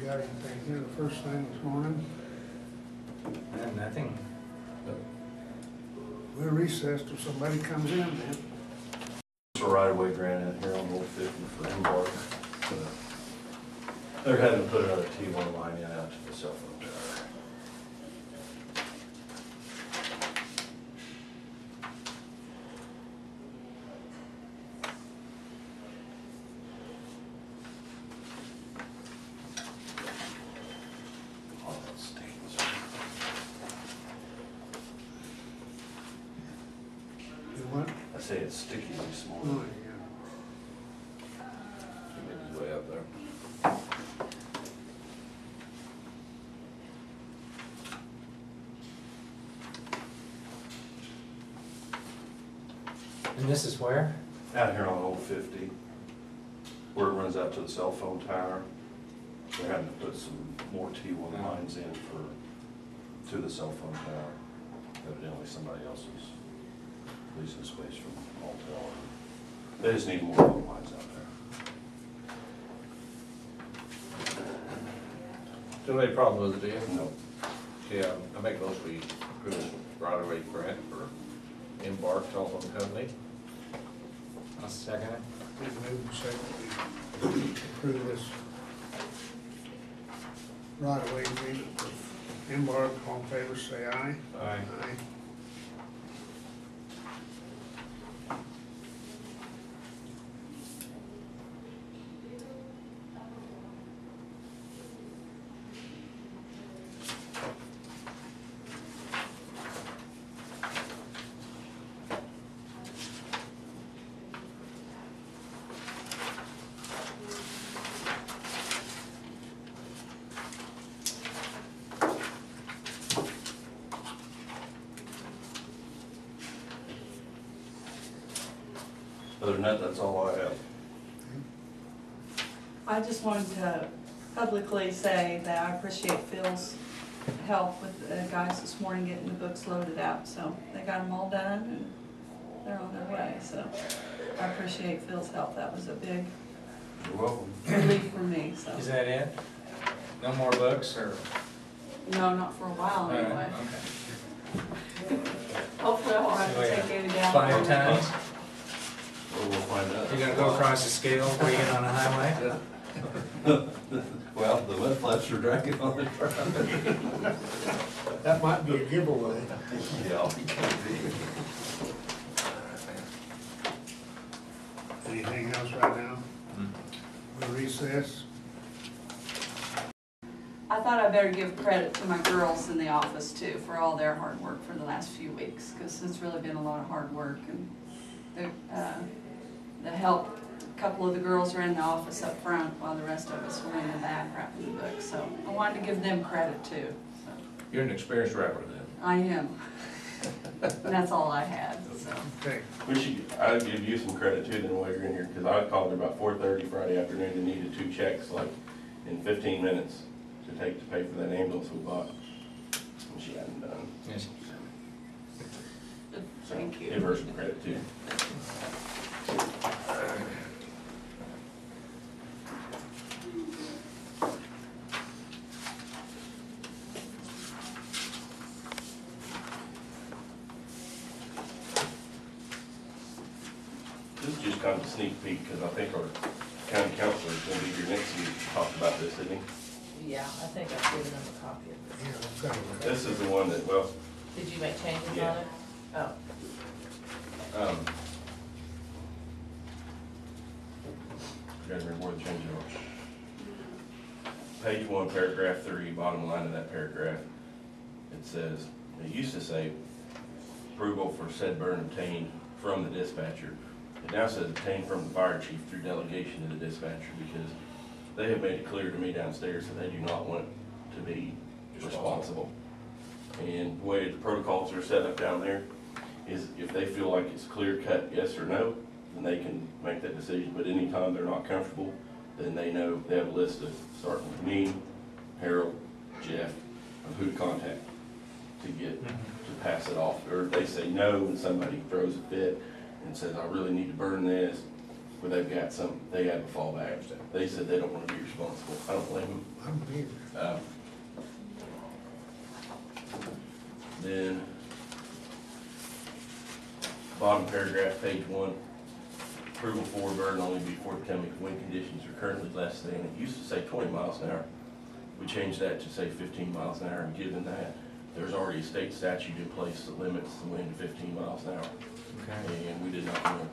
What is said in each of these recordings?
got anything here the first thing this morning? Nothing. We're recessed till somebody comes in, man. A right-of-way grant out here on Old 50 for Embark. They're having to put another T1 line in out to the cell phone tower. Oh, that stinks. You what? I say it's sticky this Oh, morning. yeah. It's way up there. And this is where? Out here on Old 50, where it runs out to the cell phone tower. They're having to put some more T1 lines in to the cell phone tower. Evidently somebody else is leasing space from Alltel. They just need more phone lines out there. Don't have any problem with it, do you? No. Yeah, I make most we approve this right-of-way grant for Embark Telephone Company. I'll second it. We move and second, we approve this right-of-way agreement with Embark. All in favor, say aye. Aye. Aye. Other than that, that's all I have. I just wanted to publicly say that I appreciate Phil's help with the guys this morning getting the books loaded out. So they got them all done and they're on their way. So I appreciate Phil's help. That was a big You're welcome. relief for me, so. Is that it? No more books or? No, not for a while anyway. Okay. Hopefully I won't have to take any down. 5 times? Well, we'll find out. You're gonna go across the scale before you get on the highway? Well, the mud flaps are dragging on the truck. That might be a giveaway. Yeah, it could be. Anything else right now? Hmm. We're recessed. I thought I better give credit to my girls in the office too for all their hard work for the last few weeks, because it's really been a lot of hard work, and the help. A couple of the girls are in the office up front while the rest of us were in the back wrapping the books. So I wanted to give them credit too. So You're an experienced rapper then. I am. And that's all I had. So. Okay. I'll give you some credit too then while you're in here, because I called her about 4:30 Friday afternoon and needed 2 checks like in 15 minutes to take to pay for that ambulance we bought. And she hadn't done. Yes. So Thank you. give her some credit too. This is just kind of a sneak peek, because I think our county councilor is going to be here next week to talk about this, isn't he? Yeah, I think I've given them a copy of this. Yeah, I've got it. This is the one that, well, Did you make changes Yeah. on it? Oh, I gotta remember where the changes are. Page 1, paragraph 3, bottom line of that paragraph, it says, it used to say approval for said burn obtained from the dispatcher. It now says obtained from the fire chief through delegation to the dispatcher, because they have made it clear to me downstairs that they do not want to be responsible. And the way the protocols are set up down there is if they feel like it's clear cut yes or no, then they can make that decision. But anytime they're not comfortable, then they know they have a list of starting with me, Harold, Jeff, of who to contact to get to pass it off. Or if they say no and somebody throws a fit and says, I really need to burn this, where they've got they have a fallback. They said they don't want to be responsible. I don't blame them. I'm being, Then, bottom paragraph, page 1, approval for burden only be forthcoming if wind conditions are currently less than, it used to say 20 miles an hour. We changed that to say 15 miles an hour, and given that there's already a state statute in place that limits the wind to 15 miles an hour. Okay. And we did not want to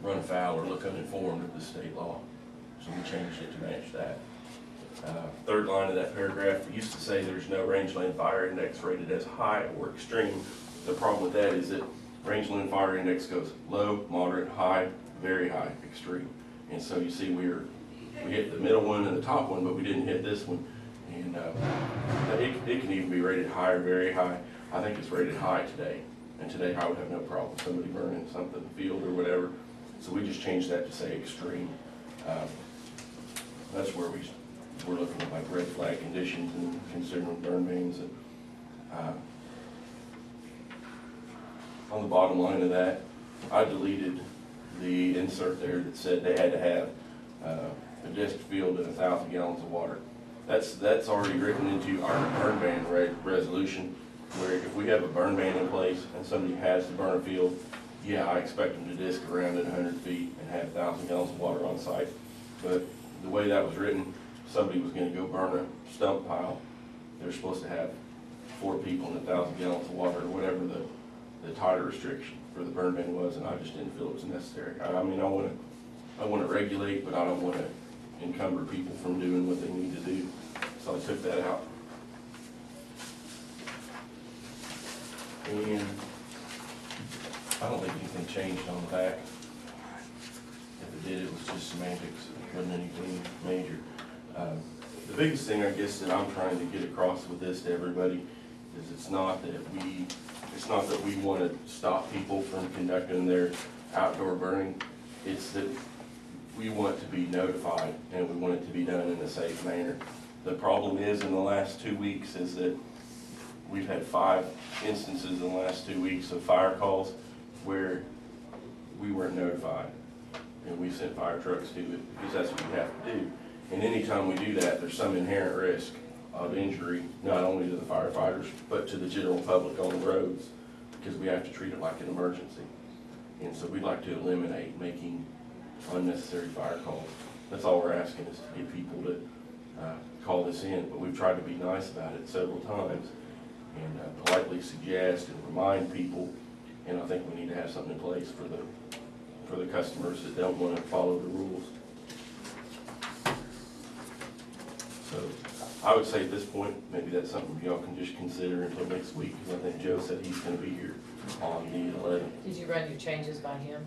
run afoul or look uninformed of the state law, so we changed it to match that. Third line of that paragraph, it used to say there's no rangeland fire index rated as high or extreme. The problem with that is that rangeland fire index goes low, moderate, high, very high, extreme. And so you see we hit the middle one and the top one, but we didn't hit this one. And it can even be rated high or very high. I think it's rated high today. And today I would have no problem somebody burning something in the field or whatever. So we just changed that to say extreme. That's where we're looking at like red flag conditions and considering burn bans. And, on the bottom line of that, I deleted the insert there that said they had to have a disc field and 1,000 gallons of water. That's already written into our burn ban resolution, where if we have a burn ban in place and somebody has to burn a field, yeah, I expect them to disc around at 100 feet and have 1,000 gallons of water on site. But the way that was written, somebody was going to go burn a stump pile. They're supposed to have 4 people and 1,000 gallons of water, or whatever the tighter restriction for the burn ban was, and I just didn't feel it was necessary. I mean, I want to regulate, but I don't want to encumber people from doing what they need to do. So I took that out. And I don't think anything changed on the back. If it did, it was just semantics. It wasn't anything major. The biggest thing, I guess, that I'm trying to get across with this to everybody is it's not that we want to stop people from conducting their outdoor burning. It's that we want to be notified and we want it to be done in a safe manner. The problem is, in the last 2 weeks, is that we've had 5 instances in the last 2 weeks of fire calls where we weren't notified, and we sent fire trucks to it because that's what we have to do. And anytime we do that, there's some inherent risk of injury, not only to the firefighters, but to the general public on the roads, because we have to treat it like an emergency. And so we'd like to eliminate making unnecessary fire calls. That's all we're asking, is to get people to call this in. But we've tried to be nice about it several times and politely suggest and remind people. And I think we need to have something in place for the customers that don't want to follow the rules. So I would say at this point, maybe that's something y'all can just consider until next week, because I think Joe said he's going to be here on the 11th. Did you run your changes by him?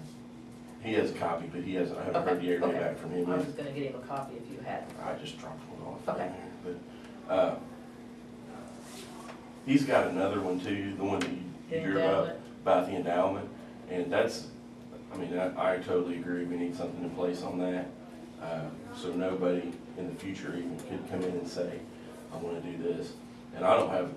He has a copy, but I haven't heard the airday back from him I yet. was gonna get him a copy if you had. I just dropped one off. Okay. But he's got another one too, the one that you hear about the endowment. And that's, I mean, I totally agree. We need something in place on that. So nobody in the future even could come in and say, I want to do this. And I don't have,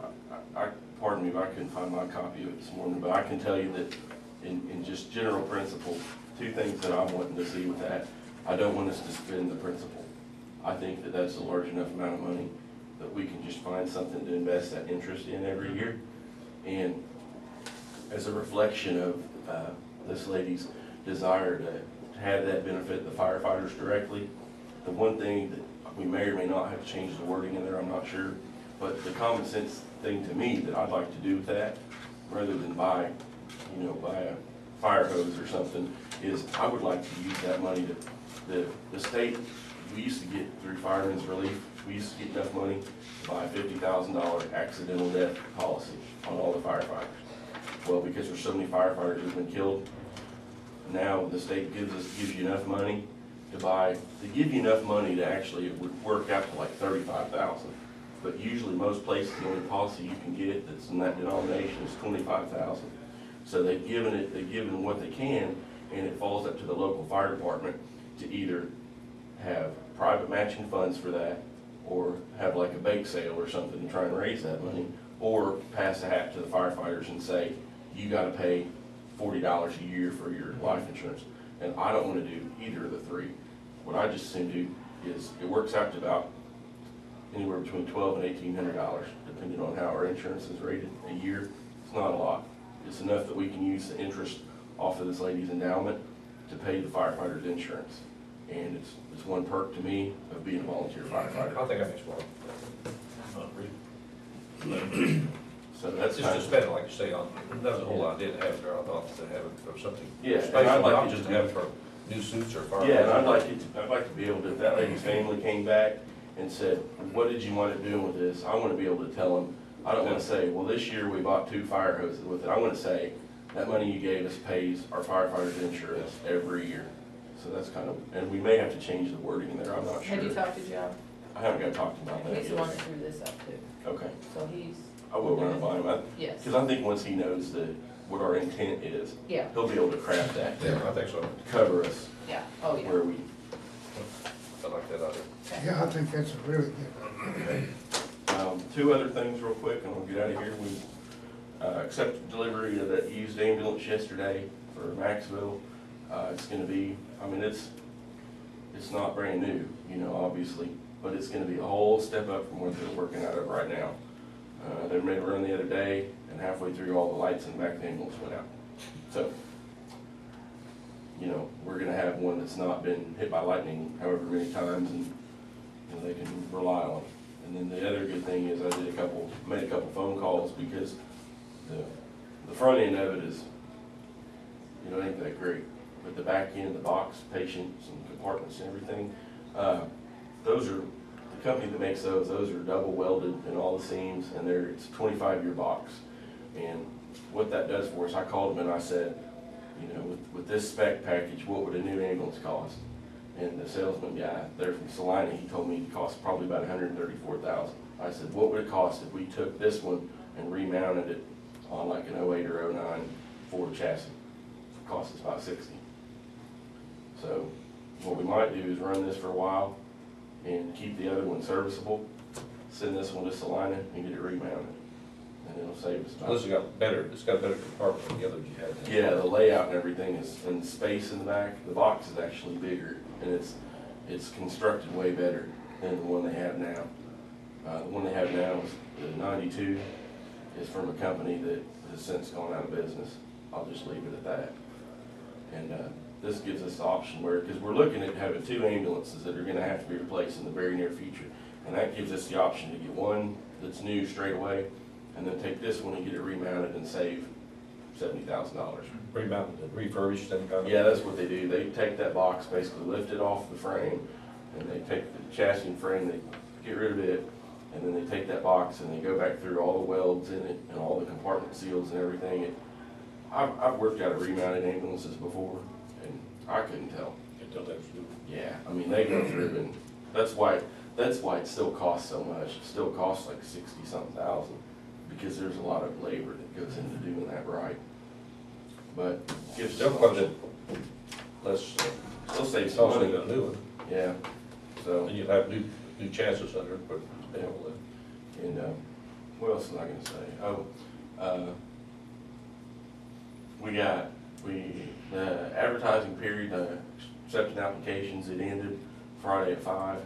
pardon me if I couldn't find my copy of it this morning, but I can tell you that in just general principle, 2 things that I'm wanting to see with that. I don't want us to spend the principal. I think that that's a large enough amount of money that we can just find something to invest that interest in every year. And as a reflection of this lady's desire to have that benefit the firefighters directly, the one thing that we may or may not have to change the wording in there, I'm not sure, but the common sense thing to me that I'd like to do with that, rather than buy a fire hose or something, is I would like to use that money to, the state, we used to get through Fireman's Relief, we used to get enough money to buy a $50,000 accidental death policy on all the firefighters. Well, because there's so many firefighters who've been killed, now the state gives you enough money to give you enough money to actually, it would work out to like $35,000. But usually most places, the only policy you can get that's in that denomination is $25,000. So they've given what they can, and it falls up to the local fire department to either have private matching funds for that, or have like a bake sale or something to try and raise that money, or pass a hat to the firefighters and say, you gotta pay $40 a year for your life insurance. and I don't wanna do either of the three. What I just soon do is, it works out to about anywhere between $1,200 and $1,800, depending on how our insurance is rated a year. It's not a lot. It's enough that we can use the interest off of this lady's endowment to pay the firefighter's insurance. And it's one perk to me of being a volunteer firefighter. I think that makes more. So that's Just kind to of, spend it, like you say, on, that was the whole idea to have it there. I thought to have it for something Yeah, and special, I'd like not it just to to have be- it for new suits or fire. yeah, and I'd like to be able to, if that lady's family came back and said, what did you wind up doing with this? I want to be able to tell them, I don't want to say, well, this year we bought 2 fire hoses with it. I want to say, that money you gave us pays our firefighters' insurance every year. So that's kind of, and we may have to change the wording in there, I'm not sure. Have you talked to Joe? I haven't got to talk to him about that He's the one yet. that drew this up too, Okay, so he's, I will run it by him, yes, because I think once he knows what our intent is, yeah, he'll be able to craft that Yeah, to I think so. cover us yeah, oh, yeah. where we, I like that idea. Okay. Yeah, I think that's a really good idea. 2 other things real quick, and we'll get out of here. We accepted delivery of that used ambulance yesterday for Maxville. It's gonna be, I mean, it's not brand new, you know, obviously, but it's gonna be a whole step up from what they're working out of right now. They made a run the other day, and halfway through, all the lights in the back of the ambulance went out. So, you know, we're gonna have one that's not been hit by lightning however many times, and, you know, they can rely on it. And then the other good thing is I made a couple phone calls, because the front end of it is, you know, ain't that great. But the back end, the box, patients and compartments and everything, those are, the company that makes those are double welded in all the seams, and it's a 25-year box. And what that does for us, I called them and I said, you know, with this spec package, what would a new ambulance cost? And the salesman guy there from Salina, he told me it cost probably about $134,000. I said, what would it cost if we took this one and remounted it on like an 08 or 09 Ford chassis? It cost us about $60,000. So what we might do is run this for a while and keep the other one serviceable, send this one to Salina and get it remounted. And it'll save us So this about. it's got a better compartment than the others you had. Yeah, the layout and everything is, and the space in the back, the box is actually bigger, and it's constructed way better than the one they have now. The one they have now is the 92, is from a company that has since gone out of business. I'll just leave it at that. And this gives us the option where, because we're looking at having 2 ambulances that are gonna have to be replaced in the very near future. And that gives us the option to get one that's new straight away, and then take this one and get it remounted and save $70,000. Remounted and refurbished and kind of. Yeah, that's what they do. They take that box, basically lift it off the frame, and they take the chassis and frame, they get rid of it, and then they take that box and they go back through all the welds in it and all the compartment seals and everything. I've worked out of remounted ambulances before, and I couldn't tell. Until that's new. Yeah, I mean, they go through, and that's why it still costs so much. It still costs like 60-something thousand, because there's a lot of labor that goes into doing that right. But gives Still us quite a option. bit less, Still saves some cost than money. a new one. Yeah, so, And you'll have new chassis under it, but Yeah. and, what else was I gonna say? Oh, the advertising period, accepting applications, it ended Friday at 5.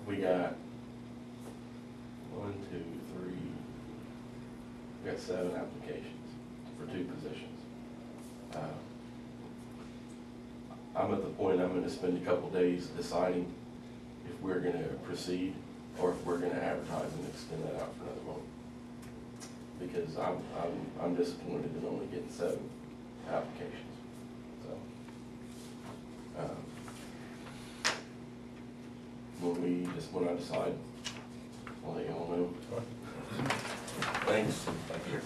We got 1, 2, 3, we got 7 applications for 2 positions. I'm at the point I'm gonna spend a couple days deciding if we're gonna proceed or if we're gonna advertise and extend that out for another month. Because I'm disappointed in only getting 7 applications, so. When I decide, I'll let you all know. Thanks. thank you.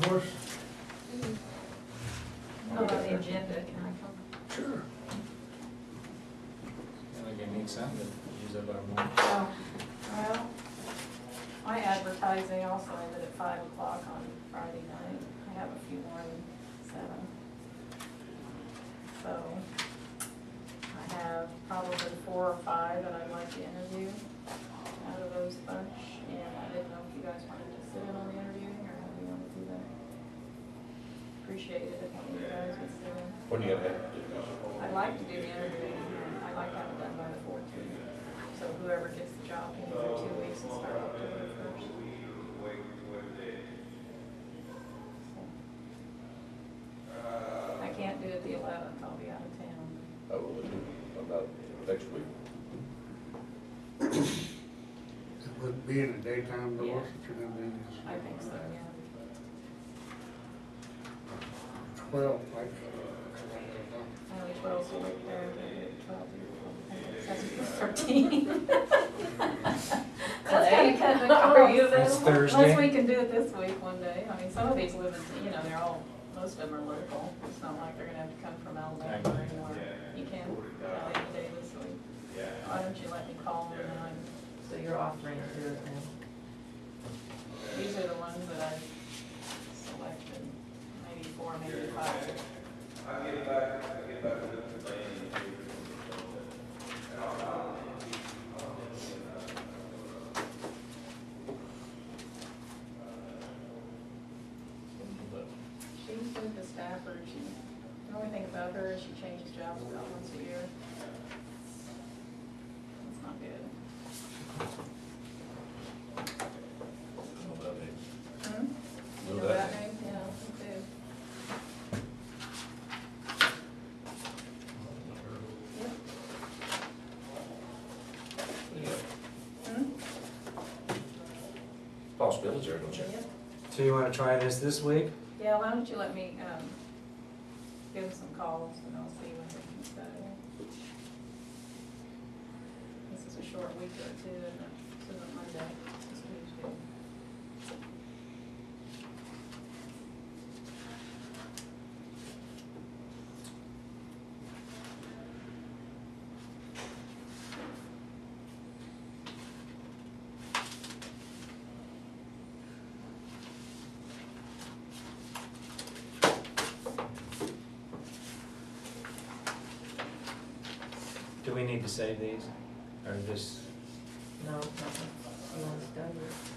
Yours? Not on the agenda, can I come? Sure. I think I need something to use up our money. Oh, well, my advertising also ended at 5 o'clock on Friday night. I have a few more than 7. So, I have probably 4 or 5 that I'd like to interview out of those bunch. And I didn't know if you guys wanted to sit in on the interviewing or how you want to do that. When you gotta have to do I'd like to do the interviewing, I'd like to have it done by the 14th. So whoever gets the job can do it for 2 weeks and start October 1st. I can't do it the 11th, I'll be out of town. Oh, about next week. It would be in the daytime, but Yeah. what's it you're gonna do this? I think so, yeah. 12, like. Only 12's a week there, but 12 that's 13. That's kind of cutting the Are you cost. That's Thursday. Unless we can do it this week one day. I mean, some of these live in, you know, they're all, most of them are local. It's not like they're gonna have to come from Alabama or anywhere. You can go out any day this week. Why don't you let me call them and So you're offering to do it now? these are the ones that I selected, maybe 4, maybe 5. She's with the Stafford. The only thing about her is she changes jobs about once a year. That's not good. Know that name. You Know know that that name? Yeah, me too. Yep. Yeah. Hmm? Possibilities there, don't you? Yep. So you wanna try this week? Yeah, why don't you let me, give them some calls and I'll see when they can stay. This is a short week or two, and this isn't Monday, it's Tuesday. Do we need to save these, or just, No, nothing. You want to done with?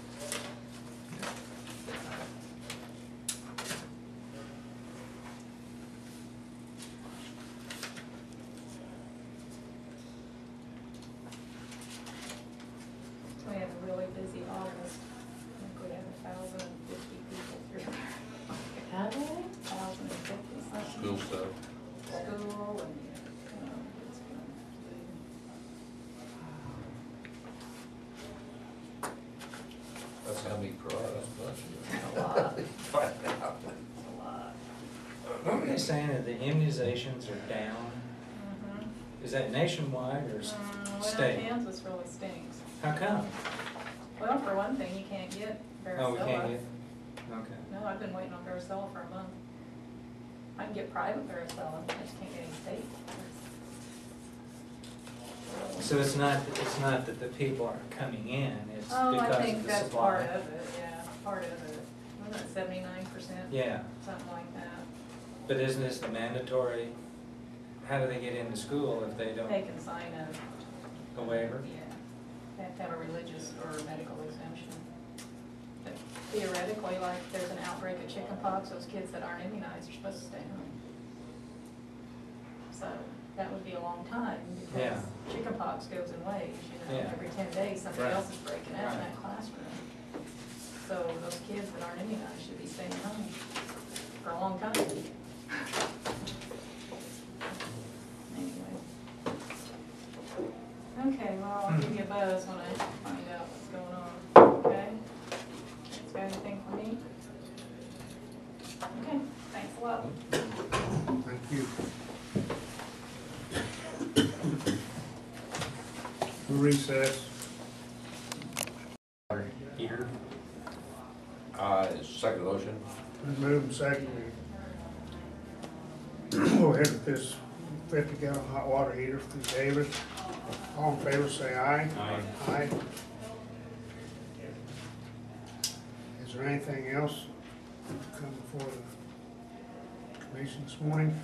We had a really busy August. I think we had 1,050 people through. How do 1,050 something. School stuff. School and, it's been, That's how many per hour, that's a lot, much. a lot. what were they saying that the immunizations are down? Mhm. Is that nationwide or Well, state? Kansas really stinks. How come? Well, for one thing, you can't get varicella. Oh, we can't get, okay. No, I've been waiting on varicella for a month. I can get private varicella, I just can't get any state. So it's not that the people aren't coming in, it's Oh, I because think of the that's part supply? of it, yeah, part of it. Wasn't it 79%? Yeah, Something like that. but isn't this the mandatory, how do they get into school if they don't, They can sign a waiver? yeah, they have to have a religious or medical exemption. But theoretically, like, if there's an outbreak of chickenpox, those kids that aren't immunized are supposed to stay home. So that would be a long time, Yeah. because chickenpox goes in waves, Yeah. every 10 days, somebody Right. else is breaking out in Right. that classroom. So those kids that aren't immunized should be staying home for a long time. Anyway. Okay, well, I'll give you a buzz when I find out what's going on, okay? You got anything for me? Okay, thanks a lot. Thank you. Recess. Water heater? Second motion. Move and second. Go ahead with this 50-gallon hot water heater from David. All in favor, say aye. Aye. Aye. Is there anything else to come before the commission this morning?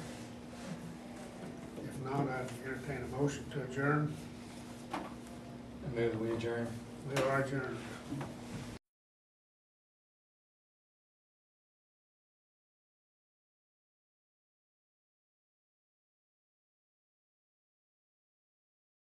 If not, I'd entertain a motion to adjourn. Move we adjourn. We are adjourned.